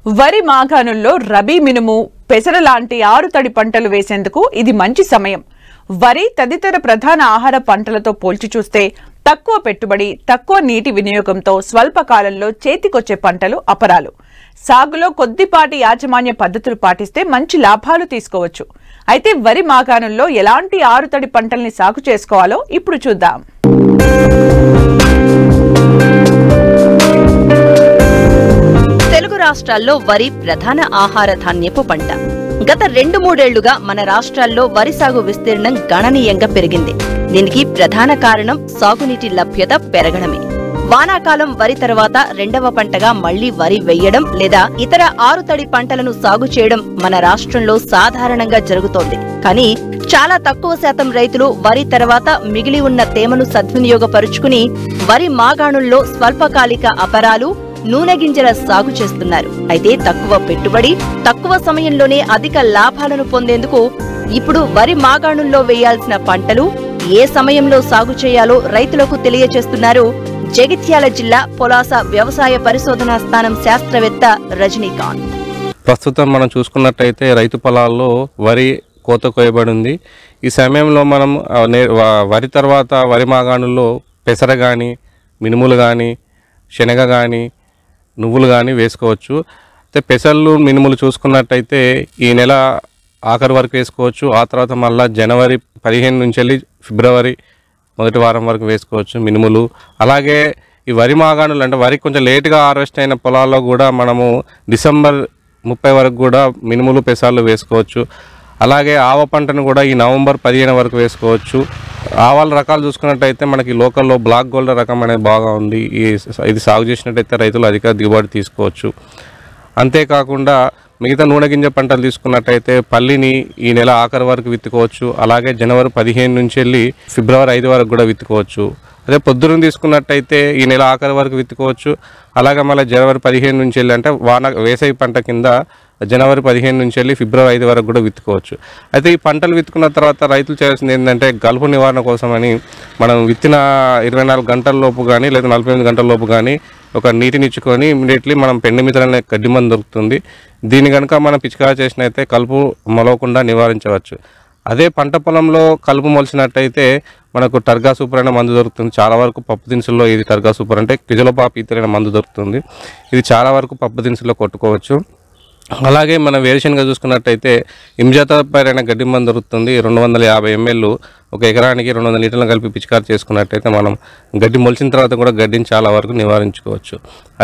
వరి మాగాణుల్లో రబీ మినుము పెసర లాంటి ఆరుతడి పంటలు వేసేందుకు ఇది మంచి సమయం. వరి తదితర ప్రధాన ఆహార పంటలతో పోల్చి చూస్తే తక్కువ పెట్టుబడి, తక్కువ నీటి వినియోగంతో స్వల్ప కాలంలో చేతికొచ్చే పంటలు అపరాలు. సాగులో కొద్దిపాటి యాజమాన్య పద్ధతులు పాటిస్తే మంచి లాభాలు తీసుకోవచ్చు. అయితే వరి మాగాణుల్లో ఎలాంటి ఆరుతడి పంటల్ని సాగు చేసుకోవాలో ఇప్పుడు చూద్దాం. తెలుగు రాష్ట్రాల్లో వరి ప్రధాన ఆహార ధాన్యపు పంట. గత 2-3 ఏళ్లుగా మన రాష్ట్రాల్లో వరి సాగు విస్తీర్ణం గణనీయంగా పెరిగింది. దీనికి ప్రధాన కారణం సాగునీటి లభ్యత పెరగడమే. వానాకాలం వరి తర్వాత రెండవ పంటగా మళ్లీ వరి వెయ్యడం లేదా ఇతర ఆరుతడి పంటలను సాగు చేయడం మన రాష్ట్రంలో సాధారణంగా జరుగుతోంది. కానీ చాలా తక్కువ శాతం రైతులు వరి తర్వాత మిగిలి ఉన్న తేమను సద్వినియోగపరుచుకుని వరి మాగాణుల్లో స్వల్పకాలిక అపరాలు, నూనె గింజల సాగు చేస్తున్నారు. అయితే తక్కువ పెట్టుబడి, తక్కువ సమయంలోనే అధిక లాభాలను పొందేందుకు ఇప్పుడు వరి మాగాణుల్లో వేయాల్సిన పంటలు, ఏ సమయంలో సాగు చేయాలో రైతులకు తెలియజేస్తున్నారు జగిత్యాల జిల్లా పొలాస వ్యవసాయ పరిశోధనా స్థానం శాస్త్రవేత్త రజనీకాంత్. ప్రస్తుతం మనం చూసుకున్నట్టయితే రైతు పొలాల్లో వరి కోత కోయబడి ఉంది. ఈ సమయంలో మనం వరి తర్వాత వరి మాగాణుల్లో పెసర కానీ, మినుములు కానీ, శనగ కానీ, నువ్వులు కానీ వేసుకోవచ్చు. అయితే పెసర్లు, మినుములు చూసుకున్నట్టయితే ఈ నెల ఆఖరి వరకు వేసుకోవచ్చు. ఆ తర్వాత మళ్ళీ జనవరి 15 నుంచి వెళ్ళి ఫిబ్రవరి మొదటి వారం వరకు వేసుకోవచ్చు మినుములు. అలాగే ఈ వరి మాగాణులు అంటే వరి కొంచెం లేటుగా హార్వెస్ట్ అయిన పొలాల్లో కూడా మనము డిసెంబర్ 30 వరకు కూడా మినుములు, పెసర్లు వేసుకోవచ్చు. అలాగే ఆవ పంటను కూడా ఈ నవంబర్ 15 వరకు వేసుకోవచ్చు. ఆవాల రకాలు చూసుకున్నట్టయితే మనకి లోకల్లో బ్లాక్ గోల్డ్ రకం అనేది బాగా ఉంది. ఇది సాగు చేసినట్టయితే రైతులు అధిక దిగుబడి తీసుకోవచ్చు. అంతేకాకుండా మిగతా నూనె గింజ పంటలు తీసుకున్నట్టయితే పల్లిని ఈ నెల ఆఖరి వరకు విత్తుకోవచ్చు. అలాగే జనవరి 15 నుంచి వెళ్ళి ఫిబ్రవరి 5 వరకు కూడా విత్తుకోవచ్చు. అదే పొద్దున తీసుకున్నట్టయితే ఈ నెల ఆఖరి వరకు విత్తుకోవచ్చు. అలాగే మళ్ళీ జనవరి 15 నుంచి వెళ్ళి అంటే వేసవి పంట కింద జనవరి 15 నుంచి వెళ్ళి ఫిబ్రవరి 5 వరకు కూడా విత్తుకోవచ్చు. అయితే ఈ పంటలు విత్తుకున్న తర్వాత రైతులు చేయాల్సింది ఏంటంటే గల్పు నివారణ కోసమని మనం విత్తిన 24 గంటల లోపు కానీ లేదా 48 గంటల లోపు కానీ ఒక నీటినిచ్చుకొని ఇమీడియట్లీ మనం పెండిమిత్ర గడ్డి మందు దొరుకుతుంది. దీన్ని కనుక మనం పిచికారీ చేసినట్టయితే కలుపు మొలవకుండా నివారించవచ్చు. అదే పంట పొలంలో కలుపు మొలిచినట్టయితే మనకు టర్గా సూపర్ అనే మందు దొరుకుతుంది. చాలా వరకు పప్పు దినుసుల్లో ఇది టర్గా సూపర్ అంటే క్విజలోపాప్ ఈథర్ అనే మందు దొరుకుతుంది. ఇది చాలా వరకు పప్పు దినుసుల్లో కొట్టుకోవచ్చు. అలాగే మనం వేరుశనగ చూసుకున్నట్టయితే ఇమ్జాతాపైర్ అనే గడ్డి మందు దొరుకుతుంది. 250 ml ఒక ఎకరానికి 200 లీటర్లు కలిపి పిచికారి చేసుకున్నట్టయితే మనం గడ్డి మొలిచిన తర్వాత కూడా గడ్డిని చాలా వరకు నివారించుకోవచ్చు.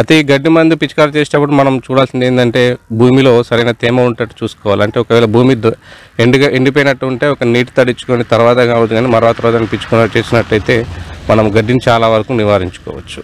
అయితే ఈ గడ్డి మందు పిచికారి చేసేటప్పుడు మనం చూడాల్సింది ఏంటంటే భూమిలో సరైన తేమ ఉండేట్టు చూసుకోవాలి. అంటే ఒకవేళ భూమి ఎండిపోయినట్టు ఉంటే ఒక నీటి తడిచుకొని తర్వాత కావచ్చు కానీ మరో తర్వాత పిచ్చుకున్నట్టు చేసినట్టయితే మనం గడ్డిని చాలా వరకు నివారించుకోవచ్చు.